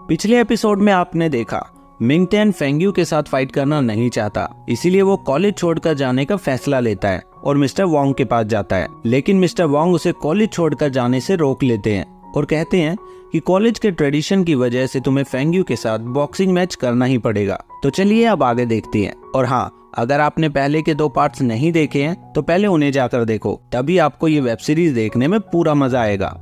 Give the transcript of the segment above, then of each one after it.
पिछले एपिसोड में आपने देखा मिंगटिan फेंग्यू के साथ फाइट करना नहीं चाहता, इसीलिए वो कॉलेज छोड़कर जाने का फैसला लेता है और मिस्टर वोंग के पास जाता है। लेकिन मिस्टर वोंग उसे कॉलेज छोड़कर जाने से रोक लेते हैं और कहते हैं कि कॉलेज के ट्रेडिशन की वजह से तुम्हें फेंग्यू के साथ बॉक्सिंग मैच करना ही पड़ेगा। तो चलिए अब आगे देखते हैं। और हाँ, अगर आपने पहले के 2 पार्ट्स नहीं देखे हैं तो पहले उन्हें जाकर देखो, तभी आपको ये वेब सीरीज देखने में पूरा मजा आएगा।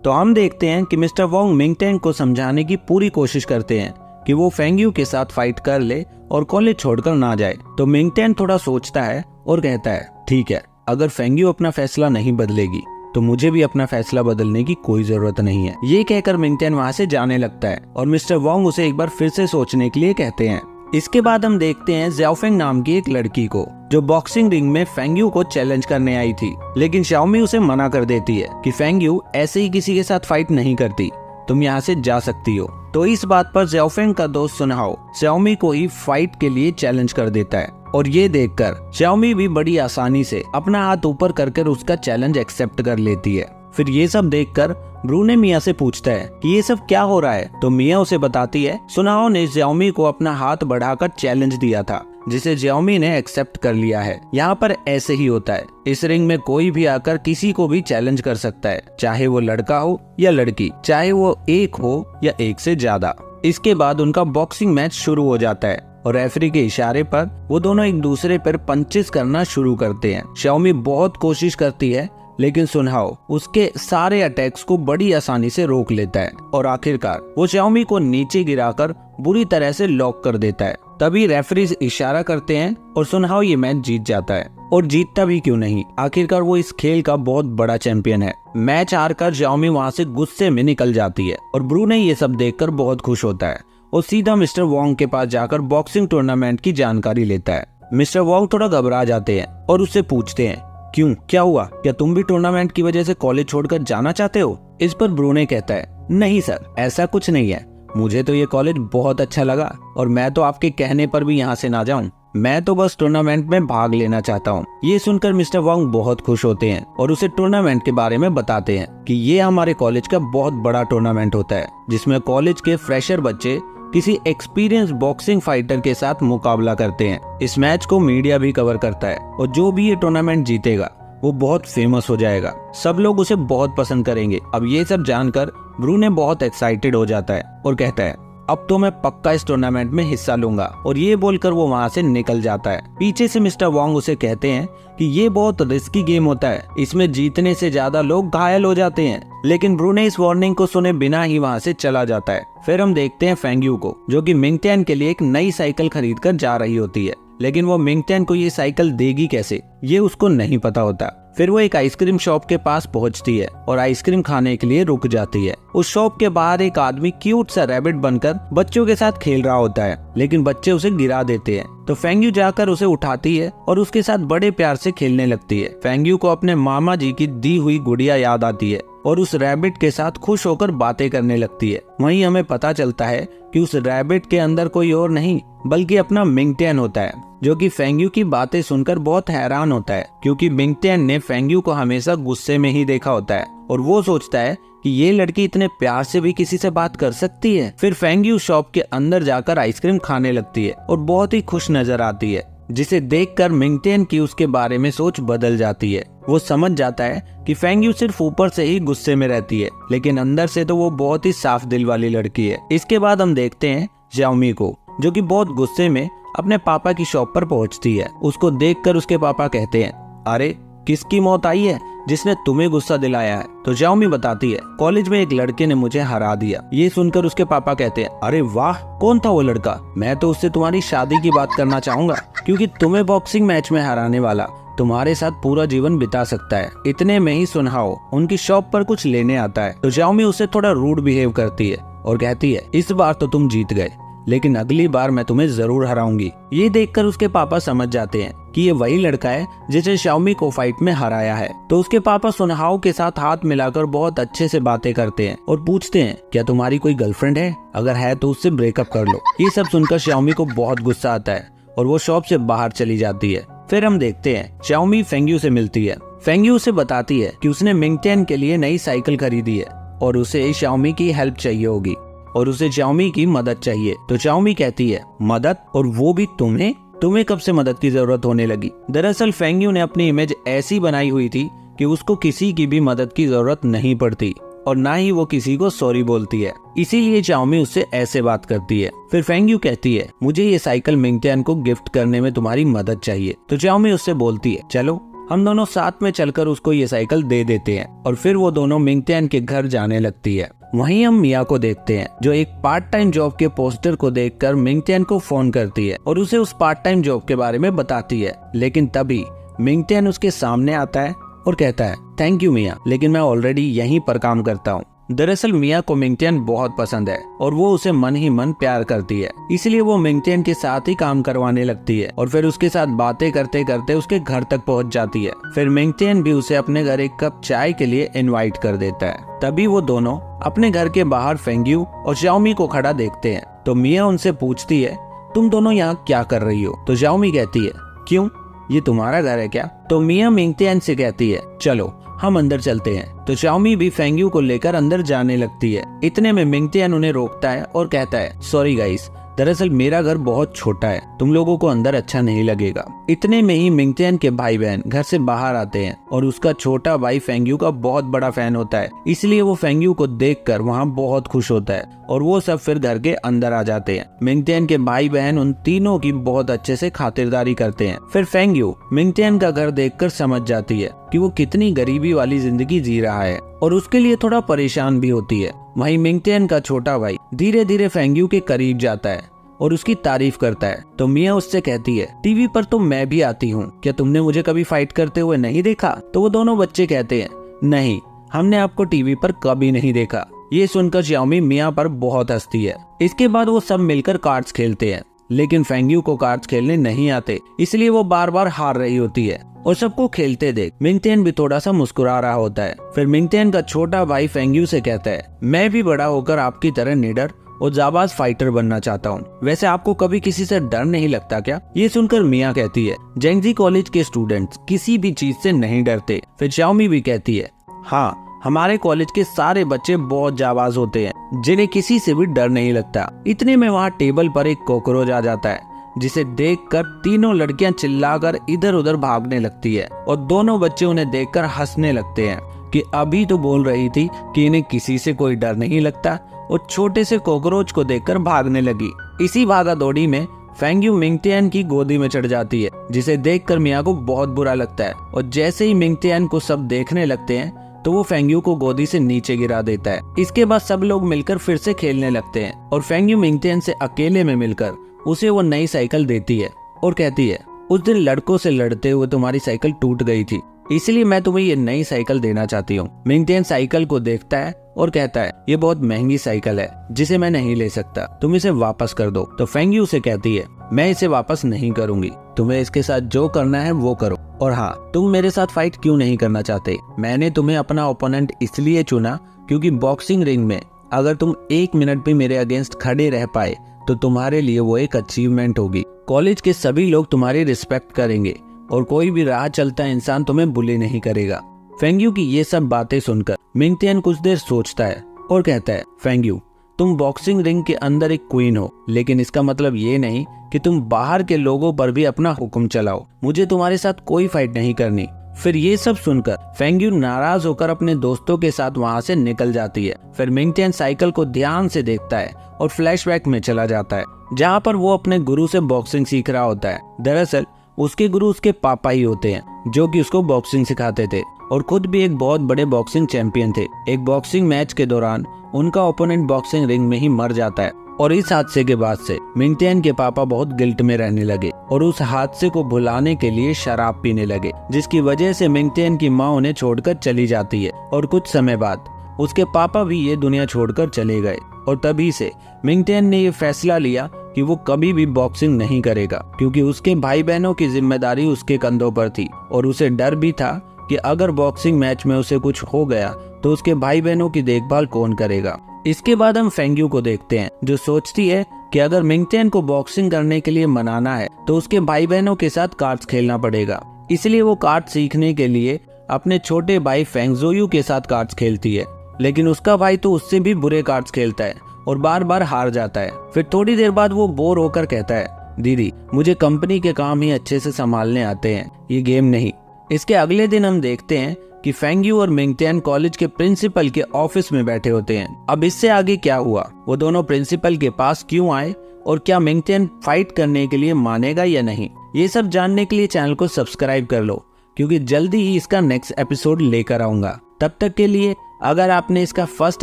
तो हम देखते हैं कि मिस्टर वोंग मिंगटिan को समझाने की पूरी कोशिश करते हैं कि वो फेंग्यू के साथ फाइट कर ले और कॉलेज छोड़कर ना जाए। तो मिंगटिan थोड़ा सोचता है और कहता है, ठीक है, अगर फेंग्यू अपना फैसला नहीं बदलेगी तो मुझे भी अपना फैसला बदलने की कोई जरूरत नहीं है। ये कहकर मिंगटिan वहाँ से जाने लगता है और मिस्टर वोंग उसे एक बार फिर से सोचने के लिए कहते हैं। इसके बाद हम देखते हैं ज़्याओफेंग नाम की एक लड़की को, जो बॉक्सिंग रिंग में फेंग्यू को चैलेंज करने आई थी। लेकिन शाओमी उसे मना कर देती है कि फेंग्यू ऐसे ही किसी के साथ फाइट नहीं करती, तुम यहाँ से जा सकती हो। तो इस बात पर ज़्याओफेंग का दोस्त सुनहाओ शाओमी को ही फाइट के लिए चैलेंज कर देता है और ये देखकर शाओमी भी बड़ी आसानी से अपना हाथ ऊपर कर उसका चैलेंज एक्सेप्ट कर लेती है। फिर ये सब देखकर ब्रू ने मिया से पूछता है कि ये सब क्या हो रहा है। तो मिया उसे बताती है, सुनहाओ ने ज़्याओमी को अपना हाथ बढ़ाकर चैलेंज दिया था, जिसे ज़्याओमी ने एक्सेप्ट कर लिया है। यहाँ पर ऐसे ही होता है, इस रिंग में कोई भी आकर किसी को भी चैलेंज कर सकता है, चाहे वो लड़का हो या लड़की, चाहे वो एक हो या एक से ज्यादा। इसके बाद उनका बॉक्सिंग मैच शुरू हो जाता है और रेफरी के इशारे पर वो दोनों एक दूसरे पर पंचेस करना शुरू करते हैं। शाओमी बहुत कोशिश करती है, लेकिन सुनहाओ उसके सारे अटैक्स को बड़ी आसानी से रोक लेता है और आखिरकार वो शाओमी को नीचे गिराकर बुरी तरह से लॉक कर देता है। तभी रेफरी इशारा करते हैं और सुनहाओ ये मैच जीत जाता है। और जीतता भी क्यों नहीं, आखिरकार वो इस खेल का बहुत बड़ा चैंपियन है। मैच हारकर शाओमी वहाँ से गुस्से में निकल जाती है और ब्रू ने ये सब देखकर बहुत खुश होता है और सीधा मिस्टर वोंग के पास जाकर बॉक्सिंग टूर्नामेंट की जानकारी लेता है। मिस्टर वोंग थोड़ा घबरा जाते हैं और उससे पूछते हैं, क्यों, क्या हुआ, क्या तुम भी टूर्नामेंट की वजह से कॉलेज छोड़कर जाना चाहते हो? इस पर ब्रू ने कहता है, नहीं सर, ऐसा कुछ नहीं है, मुझे तो ये कॉलेज बहुत अच्छा लगा और मैं तो आपके कहने पर भी यहाँ से ना जाऊँ, मैं तो बस टूर्नामेंट में भाग लेना चाहता हूँ। ये सुनकर मिस्टर वोंग बहुत खुश होते हैं और उसे टूर्नामेंट के बारे में बताते हैं कि ये हमारे कॉलेज का बहुत बड़ा टूर्नामेंट होता है, जिसमें कॉलेज के फ्रेशर बच्चे किसी एक्सपीरियंस बॉक्सिंग फाइटर के साथ मुकाबला करते हैं। इस मैच को मीडिया भी कवर करता है और जो भी ये टूर्नामेंट जीतेगा वो बहुत फेमस हो जाएगा, सब लोग उसे बहुत पसंद करेंगे। अब ये सब जानकर ब्रू ने बहुत एक्साइटेड हो जाता है और कहता है, अब तो मैं पक्का इस टूर्नामेंट में हिस्सा लूंगा। और ये बोलकर वो वहाँ से निकल जाता है। पीछे से मिस्टर वोंग उसे कहते हैं कि ये बहुत रिस्की गेम होता है, इसमें जीतने से ज्यादा लोग घायल हो जाते हैं। लेकिन ब्रू ने इस वार्निंग को सुने बिना ही वहाँ से चला जाता है। फिर हम देखते हैं फेंग्यू को, जो कि मिंगटिan के लिए एक नई साइकिल खरीद कर जा रही होती है। लेकिन वो मिंगटिan को ये साइकिल देगी कैसे, ये उसको नहीं पता होता। फिर वो एक आइसक्रीम शॉप के पास पहुंचती है और आइसक्रीम खाने के लिए रुक जाती है। उस शॉप के बाहर एक आदमी क्यूट सा रैबिट बनकर बच्चों के साथ खेल रहा होता है, लेकिन बच्चे उसे गिरा देते हैं। तो फेंग्यू जाकर उसे उठाती है और उसके साथ बड़े प्यार से खेलने लगती है। फेंग्यू को अपने मामा जी की दी हुई गुड़िया याद आती है और उस रैबिट के साथ खुश होकर बातें करने लगती है। वहीं हमें पता चलता है कि उस रैबिट के अंदर कोई और नहीं बल्कि अपना मिंगटिan होता है, जो कि फेंग्यू की बातें सुनकर बहुत हैरान होता है, क्योंकि मिंगटिan ने फेंग्यू को हमेशा गुस्से में ही देखा होता है और वो सोचता है कि ये लड़की इतने प्यार से भी किसी से बात कर सकती है। फिर फेंग्यू शॉप के अंदर जाकर आइसक्रीम खाने लगती है और बहुत ही खुश नजर आती है, जिसे देखकर मिंगटिan की उसके बारे में सोच बदल जाती है। वो समझ जाता है कि फेंग्यू सिर्फ ऊपर से ही गुस्से में रहती है, लेकिन अंदर से तो वो बहुत ही साफ दिल वाली लड़की है। इसके बाद हम देखते हैं ज़्याओमी को, जो कि बहुत गुस्से में अपने पापा की शॉप पर पहुंचती है। उसको देखकर उसके पापा कहते हैं, अरे किसकी मौत आई है जिसने तुम्हें गुस्सा दिलाया है? तो ज़्याओमी बताती है, कॉलेज में एक लड़के ने मुझे हरा दिया। ये सुनकर उसके पापा कहते हैं, अरे वाह, कौन था वो लड़का? मैं तो उससे तुम्हारी शादी की बात करना चाहूंगा, क्योंकि तुम्हें बॉक्सिंग मैच में हराने वाला तुम्हारे साथ पूरा जीवन बिता सकता है। इतने में ही सुनहाओ उनकी शॉप पर कुछ लेने आता है। तो ज़्याओमी उससे थोड़ा रूड बिहेव करती है और कहती है, इस बार तो तुम जीत गए, लेकिन अगली बार मैं तुम्हें जरूर हराऊंगी। ये देखकर उसके पापा समझ जाते हैं कि ये वही लड़का है जिसे शाओमी को फाइट में हराया है। तो उसके पापा सुनहाओ के साथ हाथ मिलाकर बहुत अच्छे से बातें करते हैं और पूछते हैं, क्या तुम्हारी कोई गर्लफ्रेंड है? अगर है तो उससे ब्रेकअप कर लो। ये सब सुनकर शाओमी को बहुत गुस्सा आता है और वो शॉप से बाहर चली जाती है। फिर हम देखते हैं शाओमी फेंग्यू से मिलती है। फेंग्यू उसे बताती है कि उसने मिंगटिan के लिए नई साइकिल खरीदी है और उसे शाओमी की हेल्प चाहिए होगी और उसे शाओमी की मदद चाहिए। तो शाओमी कहती है मदद, और वो भी तुम्हें कब से मदद की जरूरत होने लगी। दरअसल फेंग यू ने अपनी इमेज ऐसी बनाई हुई थी कि उसको किसी की भी मदद की जरूरत नहीं पड़ती और ना ही वो किसी को सॉरी बोलती है, इसीलिए शाओमी उससे ऐसे बात करती है। फिर फेंग यू कहती है मुझे ये साइकिल मिंगटियान को गिफ्ट करने में तुम्हारी मदद चाहिए। तो शाओमी उससे बोलती है चलो हम दोनों साथ में चलकर उसको ये साइकिल दे देते हैं, और फिर वो दोनों मिंगटियान के घर जाने लगती है। वहीं हम मिया को देखते हैं जो एक पार्ट टाइम जॉब के पोस्टर को देखकर मिंगटियान को फोन करती है और उसे उस पार्ट टाइम जॉब के बारे में बताती है। लेकिन तभी मिंगटियान उसके सामने आता है और कहता है थैंक यू मिया, लेकिन मैं ऑलरेडी यहीं पर काम करता हूँ। दरअसल मिया को मिंगटियान बहुत पसंद है और वो उसे मन ही मन प्यार करती है, इसलिए वो मिंगटियान के साथ ही काम करवाने लगती है और फिर उसके साथ बातें करते करते उसके घर तक पहुंच जाती है। फिर मिंगटियान भी उसे अपने घर एक कप चाय के लिए इनवाइट कर देता है। तभी वो दोनों अपने घर के बाहर फेंग यू और शाओमी को खड़ा देखते हैं। तो मिया उनसे पूछती है तुम दोनों यहाँ क्या कर रही हो। तो शाओमी कहती है क्यों, ये तुम्हारा घर है क्या। तो मिया मिंगटियान से कहती है चलो हम अंदर चलते हैं। तो शाओमी भी फेंग यू को लेकर अंदर जाने लगती है। इतने में मिंगटियान उन्हें रोकता है और कहता है सॉरी गाइस, दरअसल मेरा घर बहुत छोटा है, तुम लोगों को अंदर अच्छा नहीं लगेगा। इतने में ही मिंगटियान के भाई बहन घर से बाहर आते हैं और उसका छोटा भाई फेंग यू का बहुत बड़ा फैन होता है, इसलिए वो फेंग यू को देखकर वहाँ बहुत खुश होता है और वो सब फिर घर के अंदर आ जाते हैं। मिंगटियान के भाई बहन उन तीनों की बहुत अच्छे से खातिरदारी करते हैं। फिर फेंग यू मिंगटियान का घर देखकर समझ जाती है कि वो कितनी गरीबी वाली जिंदगी जी रहा है और उसके लिए थोड़ा परेशान भी होती है। वहीं मिंगटियान का छोटा भाई धीरे धीरे फेंग यू के करीब जाता है और उसकी तारीफ करता है। तो मिया उससे कहती है टीवी पर तो मैं भी आती हूँ, क्या तुमने मुझे कभी फाइट करते हुए नहीं देखा। तो वो दोनों बच्चे कहते हैं नहीं, हमने आपको टीवी पर कभी नहीं देखा। ये सुनकर शाओमी मिया पर बहुत हंसती है। इसके बाद वो सब मिलकर कार्ड्स खेलते हैं, लेकिन फेंग यू को कार्ड्स खेलने नहीं आते, इसलिए वो बार बार हार रही होती है और सबको खेलते देख मिंगटियान भी थोड़ा सा मुस्कुरा रहा होता है। फिर मिंगटियान का छोटा भाई फेंग यू से कहता है मैं भी बड़ा होकर आपकी तरह निडर और जाबाज फाइटर बनना चाहता हूँ। वैसे आपको कभी किसी से डर नहीं लगता क्या। ये सुनकर मिया कहती है जेंगजी कॉलेज के स्टूडेंट्स किसी भी चीज से नहीं डरते। फिर शाओमी भी कहती है हाँ, हमारे कॉलेज के सारे बच्चे बहुत जाबाज होते हैं जिन्हें किसी से भी डर नहीं लगता। इतने में वहाँ टेबल पर एक कॉकरोच आ जाता है, जिसे देखकर तीनों लड़कियां चिल्लाकर इधर उधर भागने लगती है और दोनों बच्चे उन्हें देखकर हंसने लगते हैं कि अभी तो बोल रही थी कि इन्हें किसी से कोई डर नहीं लगता और छोटे से कॉकरोच को देखकर भागने लगी। इसी भागा दौड़ी में फेंग यू मिंगटियान की गोदी में चढ़ जाती है, जिसे देखकर मिया को बहुत बुरा लगता है और जैसे ही मिंगटियान को सब देखने लगते हैं तो वो फेंग यू को गोदी से नीचे गिरा देता है। इसके बाद सब लोग मिलकर फिर से खेलने लगते हैं और फेंग यू मिंगटियान से अकेले में मिलकर उसे वो नई साइकिल देती है और कहती है उस दिन लड़कों से लड़ते हुए तुम्हारी साइकिल टूट गई थी, इसलिए मैं तुम्हें ये नई साइकिल देना चाहती हूँ। मिंगटियान साइकिल को देखता है और कहता है ये बहुत महंगी साइकिल है जिसे मैं नहीं ले सकता, तुम इसे वापस कर दो। तो फेंग यू से कहती है मैं इसे वापस नहीं करूंगी, तुम्हें इसके साथ जो करना है वो करो। और हाँ, तुम मेरे साथ फाइट क्यों नहीं करना चाहते। मैंने तुम्हें अपना ओपोनेंट इसलिए चुना क्योंकि बॉक्सिंग रिंग में अगर तुम 1 मिनट भी मेरे अगेंस्ट खड़े रह पाए तो तुम्हारे लिए वो एक अचीवमेंट होगी। कॉलेज के सभी लोग तुम्हारी रिस्पेक्ट करेंगे और कोई भी राह चलता इंसान तुम्हें बुली नहीं करेगा। फेंग यू की ये सब बातें सुनकर मिंगटियान कुछ देर सोचता है और कहता है फेंग यू, तुम बॉक्सिंग रिंग के अंदर एक क्वीन हो, लेकिन इसका मतलब ये नहीं कि तुम बाहर के लोगों पर भी अपना हुक्म चलाओ। मुझे तुम्हारे साथ कोई फाइट नहीं करनी। फिर ये सब सुनकर फेंग यू नाराज होकर अपने दोस्तों के साथ वहाँ से निकल जाती है। फिर मिंगटियान साइकिल को ध्यान से देखता है और फ्लैशबैक में चला जाता है, जहाँ पर वो अपने गुरु से बॉक्सिंग सीख रहा होता है। दरअसल उसके गुरु उसके पापा ही होते हैं जो कि उसको बॉक्सिंग सिखाते थे और खुद भी एक बहुत बड़े बॉक्सिंग चैंपियन थे। एक बॉक्सिंग मैच के दौरान उनका ओपोनेंट बॉक्सिंग रिंग में ही मर जाता है और इस हादसे के बाद से मिंगटियान के पापा बहुत गिल्ट में रहने लगे और उस हादसे को भुलाने के लिए शराब पीने लगे, जिसकी वजह से मिंगटियान की माँ उन्हें छोड़कर चली जाती है और कुछ समय बाद उसके पापा भी ये दुनिया छोड़कर चले गए। और तभी से मिंगटियान ने ये फैसला लिया कि वो कभी भी बॉक्सिंग नहीं करेगा, क्योंकि उसके भाई बहनों की जिम्मेदारी उसके कंधों पर थी और उसे डर भी था कि अगर बॉक्सिंग मैच में उसे कुछ हो गया तो उसके भाई बहनों की देखभाल कौन करेगा। इसके बाद हम फेंग यू को देखते हैं जो सोचती है कि अगर मिंगटियान को बॉक्सिंग करने के लिए मनाना है तो उसके भाई बहनों के साथ कार्ड्स खेलना पड़ेगा। इसलिए वो कार्ड सीखने के लिए अपने छोटे भाई फेंग जोयू के साथ कार्ड्स खेलती है, लेकिन उसका भाई तो उससे भी बुरे कार्ड्स खेलता है और बार बार हार जाता है। फिर थोड़ी देर बाद वो बोर होकर कहता है, दीदी मुझे कंपनी के काम ही अच्छे से संभालने आते हैं, ये गेम नहीं। इसके अगले दिन हम देखते हैं कि फेंग्यू और मिंगटियन कॉलेज के प्रिंसिपल के ऑफिस में बैठे होते हैं। अब इससे आगे क्या हुआ, वो दोनों प्रिंसिपल के पास क्यों आए और क्या मिंगटियन फाइट करने के लिए मानेगा या नहीं, ये सब जानने के लिए चैनल को सब्सक्राइब कर लो, क्योंकि जल्दी ही इसका नेक्स्ट एपिसोड लेकर आऊंगा। तब तक के लिए अगर आपने इसका फर्स्ट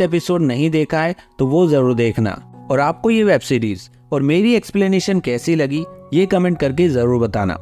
एपिसोड नहीं देखा है तो वो जरूर देखना, और आपको ये वेब सीरीज और मेरी एक्सप्लेनेशन कैसी लगी ये कमेंट करके जरूर बताना।